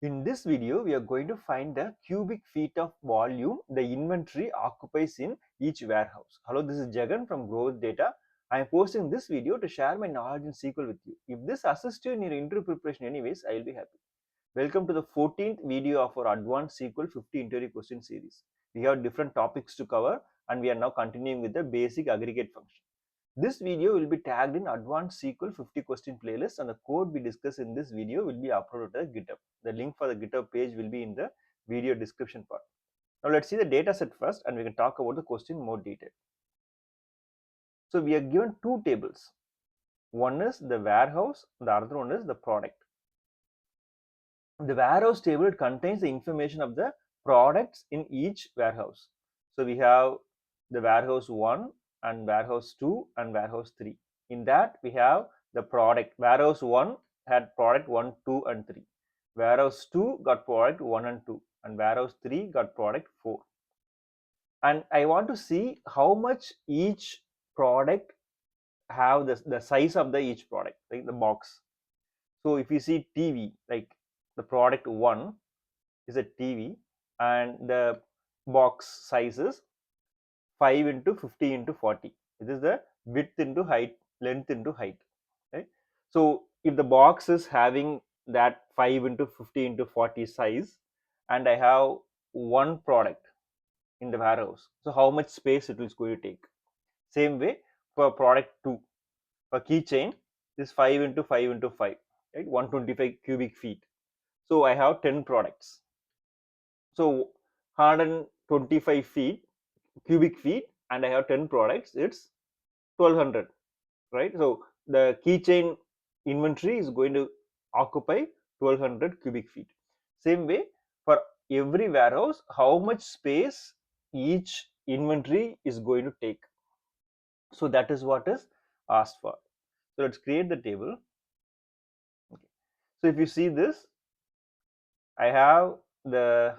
In this video, we are going to find the cubic feet of volume the inventory occupies in each warehouse. Hello, this is Jagan from Growth Data. I am posting this video to share my knowledge in SQL with you. If this assists you in your interview preparation anyways, I will be happy. Welcome to the 14th video of our Advanced SQL 50 Interview Question series. We have different topics to cover and we are now continuing with the basic aggregate function. This video will be tagged in Advanced SQL 50 question playlist and the code we discuss in this video will be uploaded to the GitHub. The link for the GitHub page will be in the video description part. Now let's see the data set first and we can talk about the question more detail. So we are given two tables. One is the warehouse, the other one is the product. The warehouse table contains the information of the products in each warehouse. So we have the warehouse 1 and warehouse 2 and warehouse 3. In that we have the product. Warehouse 1 had product 1, 2 and 3. Warehouse 2 got product 1 and 2 and warehouse 3 got product 4. And I want to see how much each product have the size of the each product, like the box. So if you see TV, like the product 1 is a TV and the box size is 5 into 50 into 40. This is the width into height, length into height. Right? So if the box is having that 5 into 50 into 40 size and I have one product in the warehouse, so how much space it is going to take? Same way for product 2, for keychain, this 5 into 5 into 5, right? 125 cubic feet. So I have 10 products. So 125 cubic feet and I have 10 products, it's 1200, right? So the keychain inventory is going to occupy 1200 cubic feet. Same way for every warehouse, how much space each inventory is going to take. So that is what is asked for. So let's create the table. Okay. So if you see this, I have the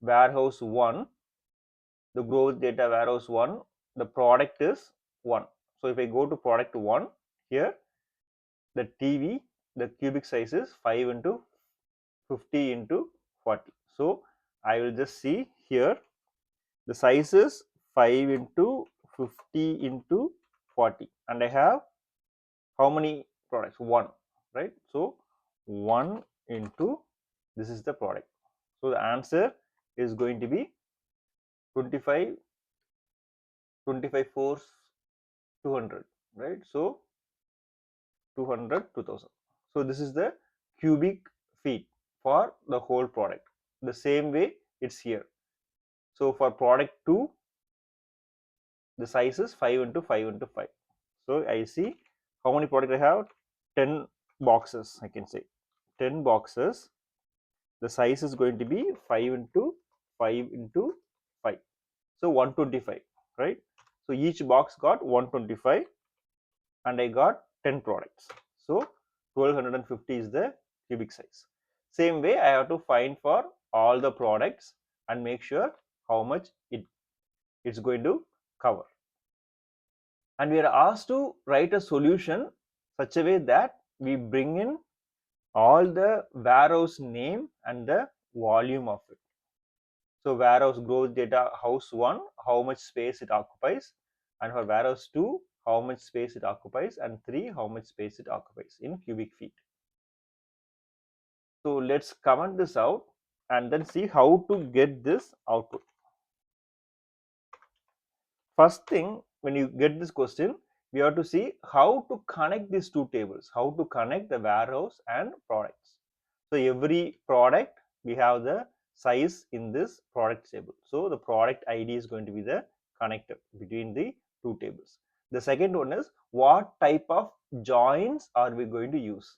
warehouse 1, the growth data warehouse 1, the product is 1. So if I go to product 1, here the TV, the cubic size is 5 into 50 into 40. So I will just see here the size is 5 into 50 into 40 and I have how many products? 1, right? So 1 into this is the product. So the answer is going to be 25 4 200, right? So 200 2000. So this is the cubic feet for the whole product. The same way it's here. So for product 2, the size is 5 into 5 into 5. So I see how many products I have? 10 boxes, I can say 10 boxes. The size is going to be 5 into 5 into 5. So 125, right? So each box got 125 and I got 10 products. So 1250 is the cubic size. Same way I have to find for all the products and make sure how much it's going to cover. And we are asked to write a solution such a way that we bring in all the warehouse name and the volume of it. So warehouse growth data house 1, how much space it occupies, and for warehouse 2, how much space it occupies, and 3, how much space it occupies in cubic feet. So let's comment this out and then see how to get this output. First thing, when you get this question, we have to see how to connect these two tables, how to connect the warehouse and products. So every product, we have the size in this product table. So the product ID is going to be the connector between the two tables. The second one is what type of joins are we going to use.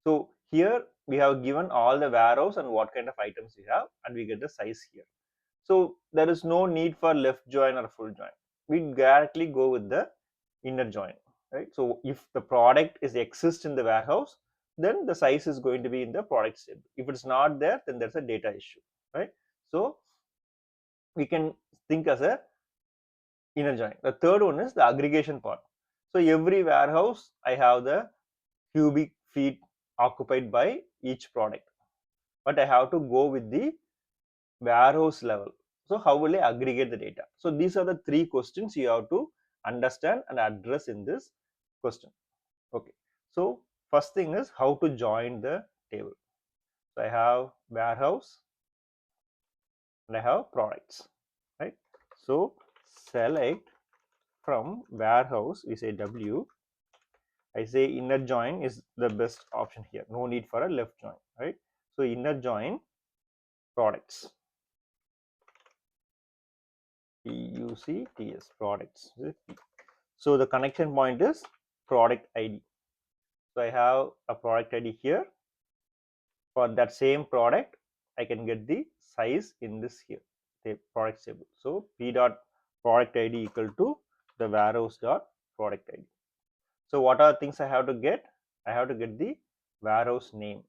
So here we have given all the warehouse and what kind of items we have and we get the size here. So there is no need for left join or full join. We directly go with the inner join, right? So if the product is exists in the warehouse, then the size is going to be in the product table. If it's not there, then there's a data issue, right? So we can think as a inner join. The third one is the aggregation part. So every warehouse, I have the cubic feet occupied by each product. but I have to go with the warehouse level. So how will I aggregate the data? So these are the three questions you have to understand and address in this question. Okay, so first thing is how to join the table. So I have warehouse and I have products, right? So select from warehouse, we say W. I say inner join is the best option here. No need for a left join, right? So inner join products. PUCTS products. So the connection point is product ID. So I have a product ID here. For that same product, I can get the size in this here, the product table. So P dot product ID equal to the warehouse dot product ID. So what are things I have to get? I have to get the warehouse name.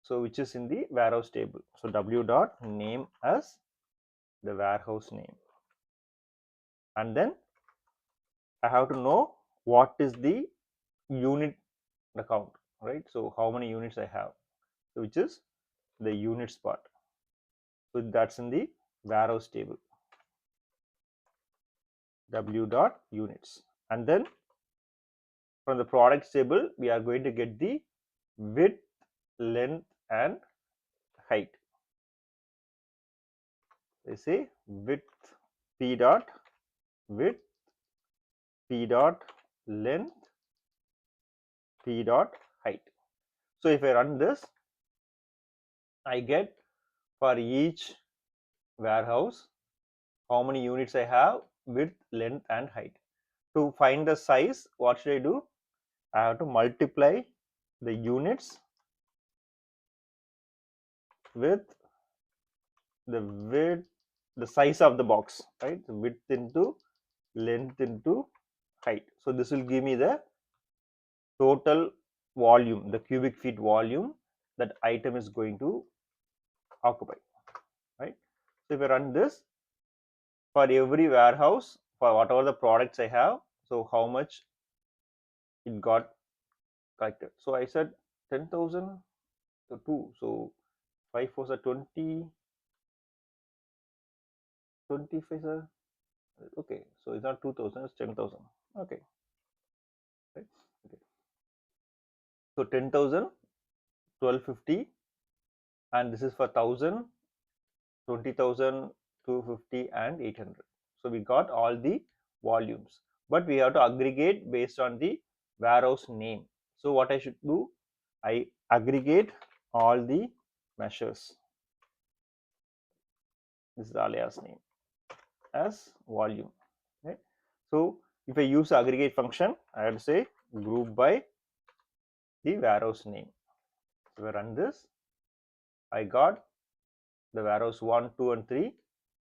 So which is in the warehouse table. So W dot name as the warehouse name. And then I have to know what is the unit count, right? So how many units I have, so which is the units part. So that's in the warehouse table. W dot units. And then from the products table, we are going to get the width, length, and height. They say width, P dot width, P dot length, P dot height. So if I run this, I get for each warehouse how many units I have, width, length, and height. To find the size, what should I do? I have to multiply the units with the width, the size of the box, right? So width into length into height. So this will give me the total volume, the cubic feet volume that item is going to occupy, right? So if I run this for every warehouse, for whatever the products I have, so how much it got collected. So I said 10,000 to 2. So 5 4 are 20, 25 are okay. So it's not 2,000, it's 10,000. Okay. Right. Okay. So 10,000, 1250, and this is for 1,000, 20,000, 250, and 800. So we got all the volumes, but we have to aggregate based on the warehouse name. So what I should do? I aggregate all the measures. This is the alias name as volume, right? So if I use the aggregate function, I have to say group by the warehouse name. So if I run this, I got the warehouse 1, 2, and 3,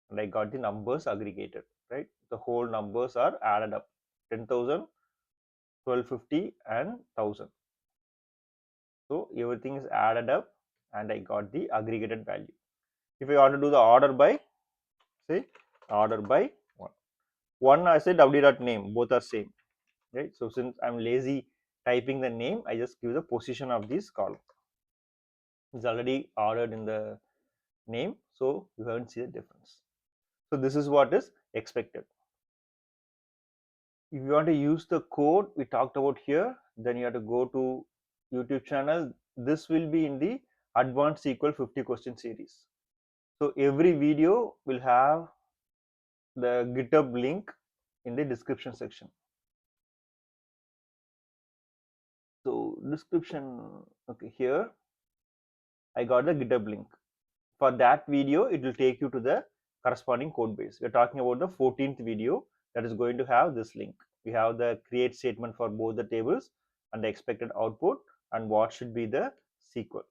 and I got the numbers aggregated, right? The whole numbers are added up, 10,000, 1250, and 1,000. So everything is added up, and I got the aggregated value. If I want to do the order by, say order by 1, I say w dot name, both are same, right? So since I'm lazy typing the name, I just give the position of this column. It's already ordered in the name, so you haven't seen the difference. So this is what is expected. If you want to use the code we talked about here, then you have to go to YouTube channel. This will be in the advanced SQL 50 question series. So every video will have the GitHub link in the description section. So description, okay, here I got the GitHub link. For that video, it will take you to the corresponding code base. We're talking about the 14th video that is going to have this link. We have the create statement for both the tables and the expected output and what should be the SQL.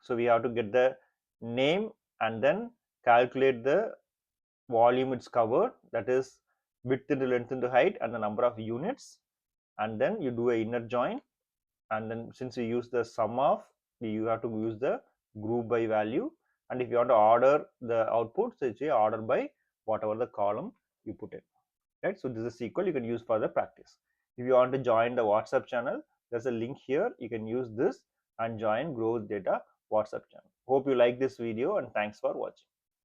So we have to get the name and then calculate the volume it's covered, that is width into length into height and the number of units, and then you do a inner join, and then since we use the sum of, you have to use the group by value, and if you want to order the output, so you order by whatever the column you put in, right? So this is SQL you can use for the practice. If you want to join the WhatsApp channel, there's a link here, you can use this and join Growth Data WhatsApp channel. Hope you like this video and thanks for watching.